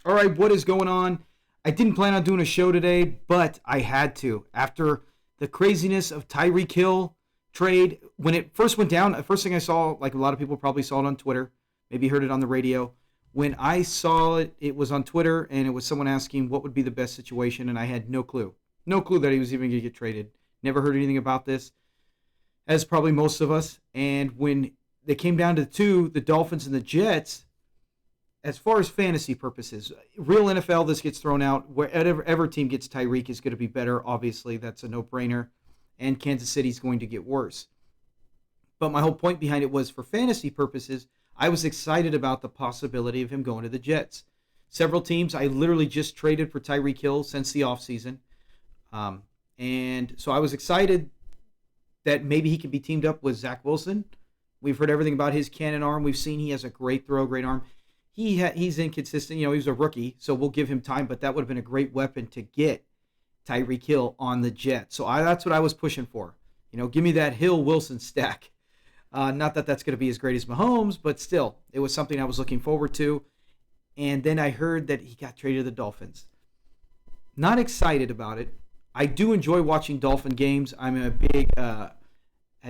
All right, what is going on? I didn't plan on doing a show today, but I had to. After the craziness of Tyreek Hill trade, when it first went down, the first thing I saw, like a lot of people probably saw it on Twitter, maybe heard it on the radio. When I saw it, it was on Twitter, and it was someone asking what would be the best situation, and I had no clue. No clue that he was even going to get traded. Never heard anything about this, as probably most of us. And when they came down to the Dolphins and the Jets, as far as fantasy purposes, real NFL, this gets thrown out. Wherever team gets Tyreek is going to be better. Obviously, that's a no-brainer. And Kansas City's going to get worse. But my whole point behind it was for fantasy purposes, I was excited about the possibility of him going to the Jets. Several teams, I literally just traded for Tyreek Hill since the offseason. And so I was excited that maybe he could be teamed up with Zach Wilson. We've heard everything about his cannon arm. We've seen he has a great throw, great arm. He's inconsistent. He was a rookie, so we'll give him time, but that would have been a great weapon to get Tyreek Hill on the Jets. So that's what I was pushing for. Give me that Hill-Wilson stack. Not that that's going to be as great as Mahomes, but still, it was something I was looking forward to. And then I heard that he got traded to the Dolphins. Not excited about it. I do enjoy watching Dolphin games. I'm a big, at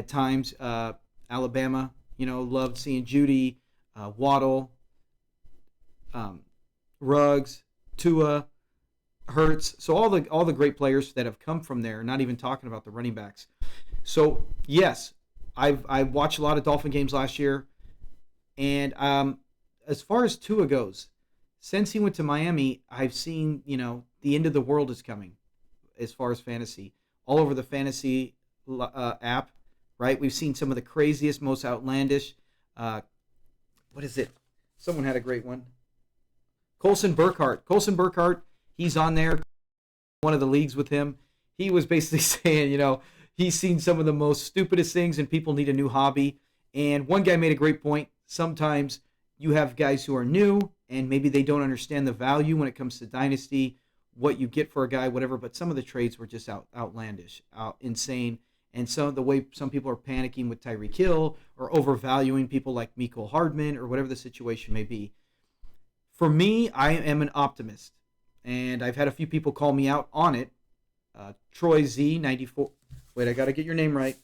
times, Alabama. Loved seeing Judy, Waddle, Ruggs, Tua, Hurts. So all the great players that have come from there. Not even talking about the running backs. So yes, I watched a lot of Dolphin games last year, and as far as Tua goes, since he went to Miami, I've seen the end of the world is coming, as far as fantasy, all over the fantasy app, right? We've seen some of the craziest, most outlandish. What is it? Someone had a great one. Colson Burkhart, he's on there, one of the leagues with him. He was basically saying, he's seen some of the most stupidest things and people need a new hobby. And one guy made a great point. Sometimes you have guys who are new and maybe they don't understand the value when it comes to dynasty, what you get for a guy, whatever. But some of the trades were just outlandish, insane. And so the way some people are panicking with Tyreek Hill or overvaluing people like Mecole Hardman or whatever the situation may be. For me, I am an optimist, and I've had a few people call me out on it. Troy Z 94. Wait, I got to get your name right.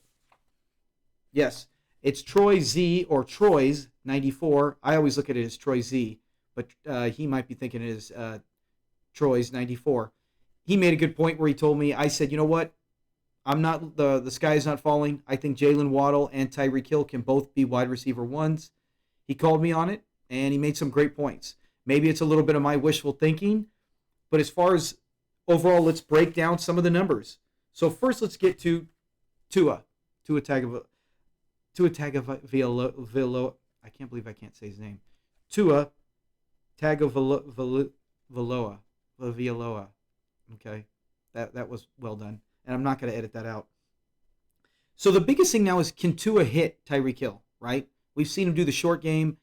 Yes, it's Troy Z or Troy's 94. I always look at it as Troy Z, but he might be thinking it is Troy's 94. He made a good point where he told me, I said, you know what? I'm not the sky is not falling. I think Jalen Waddle and Tyreek Hill can both be wide receiver ones. He called me on it, and he made some great points. Maybe it's a little bit of my wishful thinking, but as far as overall, let's break down some of the numbers. So first, let's get to Tua Tagovailoa. I can't believe I can't say his name. Tua Tagovailoa. Okay, that was well done, and I'm not going to edit that out. So the biggest thing now is, can Tua hit Tyreek Hill? Right? We've seen him do the short game.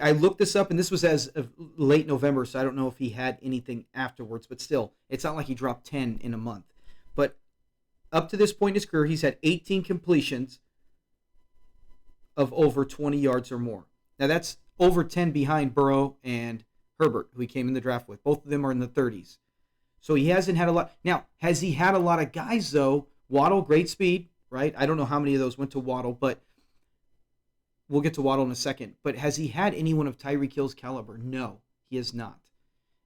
I looked this up, and this was as of late November, so I don't know if he had anything afterwards, but still, it's not like he dropped 10 in a month. But up to this point in his career, he's had 18 completions of over 20 yards or more. Now, that's over 10 behind Burrow and Herbert, who he came in the draft with. Both of them are in the 30s. So he hasn't had a lot. Now, has he had a lot of guys, though? Waddle, great speed, right? I don't know how many of those went to Waddle, but we'll get to Waddle in a second. But has he had anyone of Tyreek Hill's caliber? No, he has not.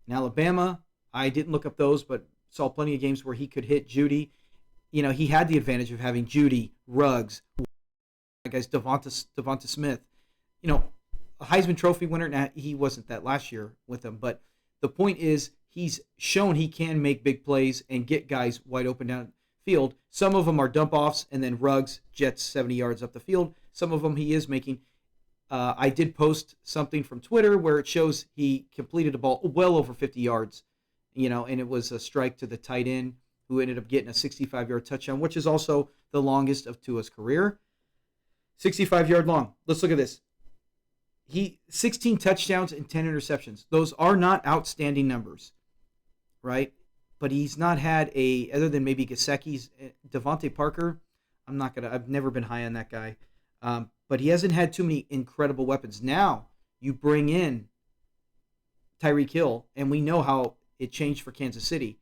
In Alabama, I didn't look up those, but saw plenty of games where he could hit Judy. He had the advantage of having Judy, Ruggs, guys, Devonta Smith. A Heisman Trophy winner. Now, he wasn't that last year with them, but the point is he's shown he can make big plays and get guys wide open downfield. Some of them are dump-offs, and then Ruggs jets 70 yards up the field. Some of them he is making. I did post something from Twitter where it shows he completed a ball well over 50 yards, and it was a strike to the tight end who ended up getting a 65-yard touchdown, which is also the longest of Tua's career. 65-yard long. Let's look at this. 16 touchdowns and 10 interceptions. Those are not outstanding numbers, right? But he's not had other than maybe Gesicki's, Devontae Parker. I've never been high on that guy. But he hasn't had too many incredible weapons. Now you bring in Tyreek Hill, and we know how it changed for Kansas City.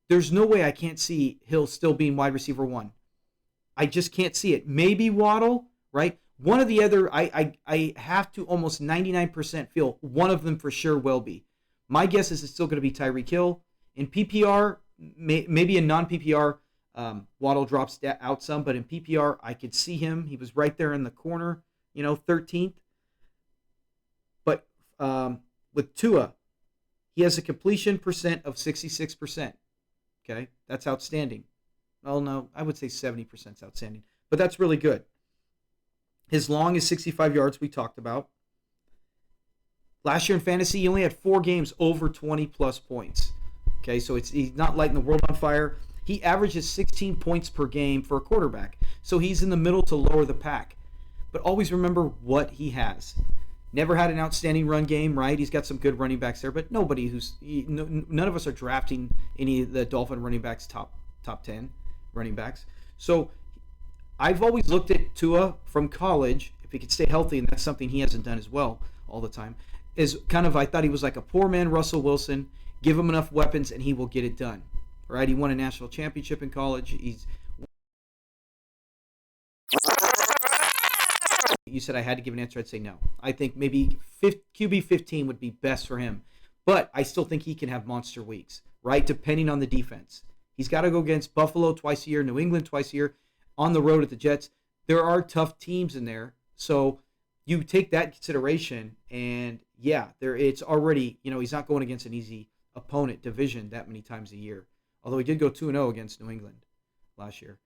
There's no way I can't see Hill still being wide receiver 1. I just can't see it. Maybe Waddle, right? One of the other, I have to almost 99% feel one of them for sure will be. My guess is it's still going to be Tyreek Hill. In PPR, maybe in non-PPR, Waddle drops out some, but in PPR, I could see him. He was right there in the corner, 13th. But with Tua, he has a completion percent of 66%. Okay, that's outstanding. Oh, no, I would say 70% is outstanding, but that's really good. His long is 65 yards, we talked about. Last year in fantasy, he only had 4 games over 20-plus points. Okay, so he's not lighting the world on fire. He averages 16 points per game for a quarterback, so he's in the middle to lower the pack. But always remember what he has. Never had an outstanding run game, right? He's got some good running backs there, but none of us are drafting any of the Dolphin running backs top 10 running backs. So I've always looked at Tua from college, if he could stay healthy, and that's something he hasn't done as well all the time, is kind of, I thought he was like a poor man Russell Wilson. Give him enough weapons and he will get it done. Right? He won a national championship in college. You said I had to give an answer, I'd say no. I think maybe QB 15 would be best for him. But I still think he can have monster weeks, right? Depending on the defense. He's got to go against Buffalo twice a year, New England twice a year, on the road at the Jets. There are tough teams in there. So you take that in consideration, and yeah, it's already, he's not going against an easy opponent division that many times a year. Although he did go 2-0 against New England last year.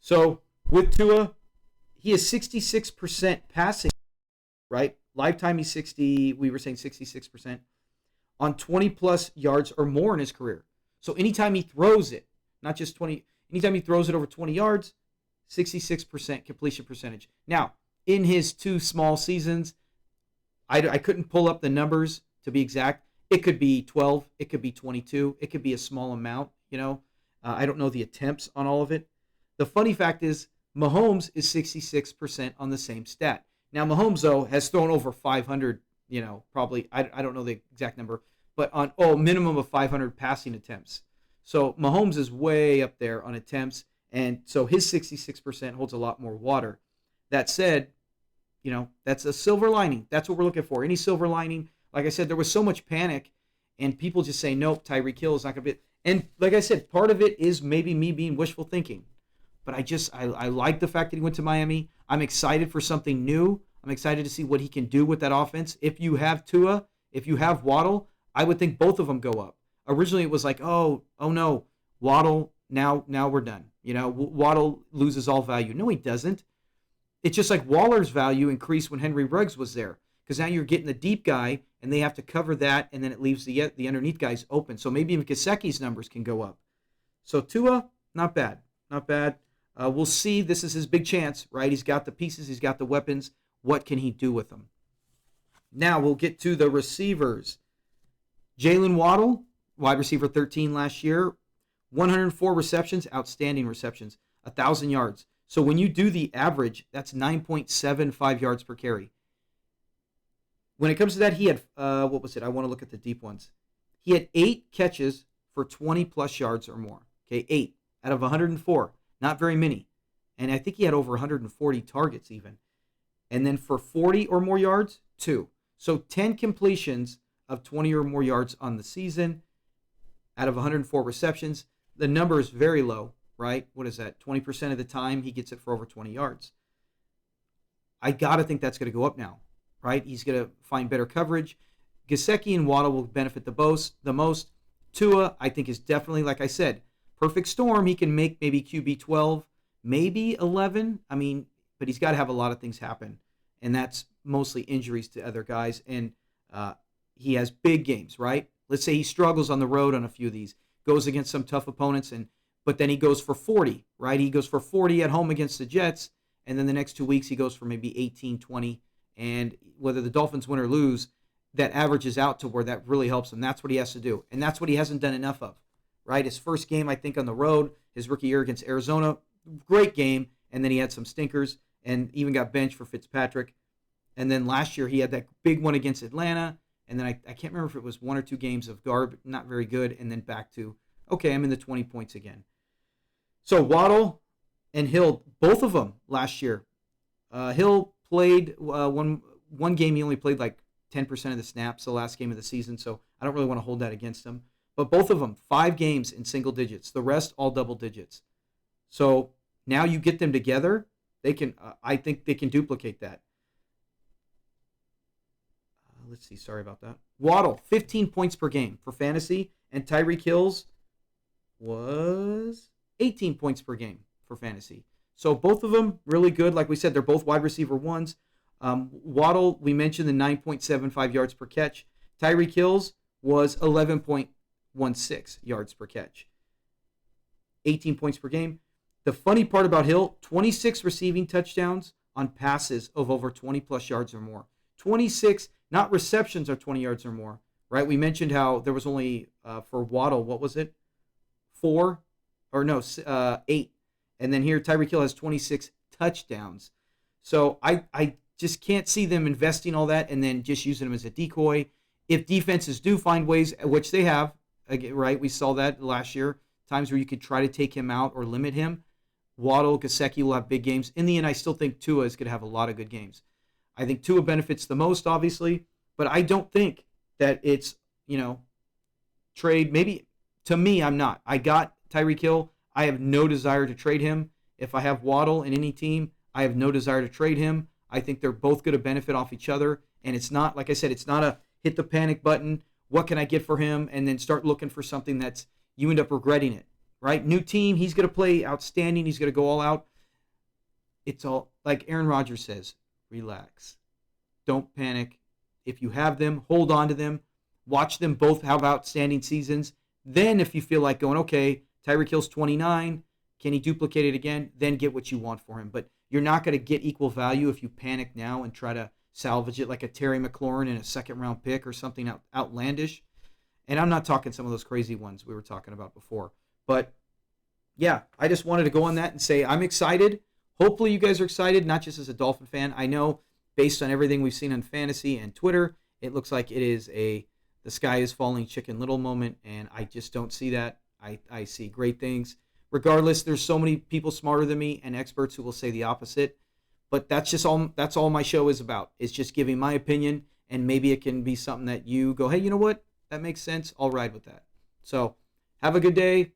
So with Tua, he is 66% passing, right? Lifetime he's 60, we were saying 66%, on 20-plus yards or more in his career. So anytime he throws it, not just 20, anytime he throws it over 20 yards, 66% completion percentage. Now, in his 2 small seasons, I couldn't pull up the numbers to be exact. It could be 12, it could be 22, it could be a small amount, I don't know the attempts on all of it. The funny fact is, Mahomes is 66% on the same stat. Now, Mahomes, though, has thrown over 500, probably, I don't know the exact number, but on minimum of 500 passing attempts. So Mahomes is way up there on attempts, and so his 66% holds a lot more water. That said, that's a silver lining. That's what we're looking for. Any silver lining. Like I said, there was so much panic, and people just say, nope, Tyreek Hill is not going to be. And like I said, part of it is maybe me being wishful thinking. But I like the fact that he went to Miami. I'm excited for something new. I'm excited to see what he can do with that offense. If you have Tua, if you have Waddle, I would think both of them go up. Originally, it was like, oh no, Waddle, now we're done. Waddle loses all value. No, he doesn't. It's just like Waller's value increased when Henry Ruggs was there, because now you're getting the deep guy, and they have to cover that, and then it leaves the underneath guys open. So maybe even Gesicki's numbers can go up. So Tua, not bad. We'll see. This is his big chance, right? He's got the pieces. He's got the weapons. What can he do with them? Now we'll get to the receivers. Jalen Waddle, wide receiver 13 last year, 104 receptions, outstanding receptions, 1,000 yards. So when you do the average, that's 9.75 yards per carry. When it comes to that, he had, what was it? I want to look at the deep ones. He had 8 catches for 20-plus yards or more. Okay, 8 out of 104. Not very many. And I think he had over 140 targets even. And then for 40 or more yards, 2. So 10 completions of 20 or more yards on the season out of 104 receptions. The number is very low, right? What is that? 20% of the time he gets it for over 20 yards. I got to think that's going to go up now, right? He's going to find better coverage. Gesicki and Waddle will benefit the most. Tua, I think, is definitely, like I said, perfect storm. He can make maybe QB 12, maybe 11. But he's got to have a lot of things happen, and that's mostly injuries to other guys. And he has big games, right? Let's say he struggles on the road on a few of these, goes against some tough opponents, but then he goes for 40, right? He goes for 40 at home against the Jets, and then the next 2 weeks he goes for maybe 18, 20. And whether the Dolphins win or lose, that averages out to where that really helps him. That's what he has to do, and that's what he hasn't done enough of. Right, his first game, I think, on the road, his rookie year against Arizona, great game, and then he had some stinkers and even got benched for Fitzpatrick. And then last year he had that big one against Atlanta, And then I can't remember if it was 1 or 2 games of not very good, and then back to, okay, I'm in the 20 points again. So Waddle and Hill, both of them last year. Hill played one game. He only played like 10% of the snaps the last game of the season, so I don't really want to hold that against him. But both of them, 5 games in single digits. The rest, all double digits. So now you get them together, they can. I think they can duplicate that. Let's see. Sorry about that. Waddle, 15 points per game for fantasy, and Tyreek Hill's was 18 points per game for fantasy. So both of them really good. Like we said, they're both wide receiver ones. Waddle, we mentioned the 9.75 yards per catch. Tyreek Hill's was 11.16 yards per catch. 18 points per game. The funny part about Hill, 26 receiving touchdowns on passes of over 20 plus yards or more. 26, not receptions are 20 yards or more, right? We mentioned how there was only, for Waddle, what was it? 4? Or no, 8. And then here, Tyreek Hill has 26 touchdowns. So I just can't see them investing all that and then just using them as a decoy. If defenses do find ways, which they have, right? We saw that last year, times where you could try to take him out or limit him. Waddle, Gesicki will have big games. In the end, I still think Tua is going to have a lot of good games. I think Tua benefits the most, obviously, but I don't think that it's, trade. Maybe, to me, I'm not. I got Tyreek Hill. I have no desire to trade him. If I have Waddle in any team, I have no desire to trade him. I think they're both going to benefit off each other, and it's not, like I said, it's not a hit the panic button, what can I get for him, and then start looking for something that's, you end up regretting it. Right? New team. He's going to play outstanding. He's going to go all out. It's all, like Aaron Rodgers says, relax. Don't panic. If you have them, hold on to them. Watch them both have outstanding seasons. Then if you feel like going, okay, Tyreek Hill's 29, can he duplicate it again? Then get what you want for him. But you're not going to get equal value if you panic now and try to salvage it like a Terry McLaurin in a second-round pick or something outlandish. And I'm not talking some of those crazy ones we were talking about before. But, yeah, I just wanted to go on that and say I'm excited. Hopefully you guys are excited, not just as a Dolphin fan. I know based on everything we've seen on fantasy and Twitter, it looks like it is the sky is falling Chicken Little moment, and I just don't see that. I see great things. Regardless, there's so many people smarter than me and experts who will say the opposite. But that's all my show is about. It's just giving my opinion, and maybe it can be something that you go, hey, you know what? That makes sense. I'll ride with that. So have a good day.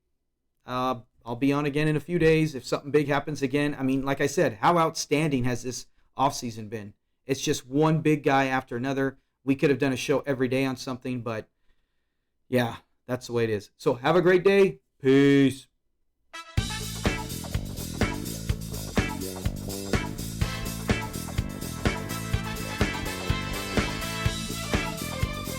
I'll be on again in a few days if something big happens again. I mean, like I said, how outstanding has this offseason been? It's just one big guy after another. We could have done a show every day on something, but yeah, that's the way it is. So have a great day. Peace.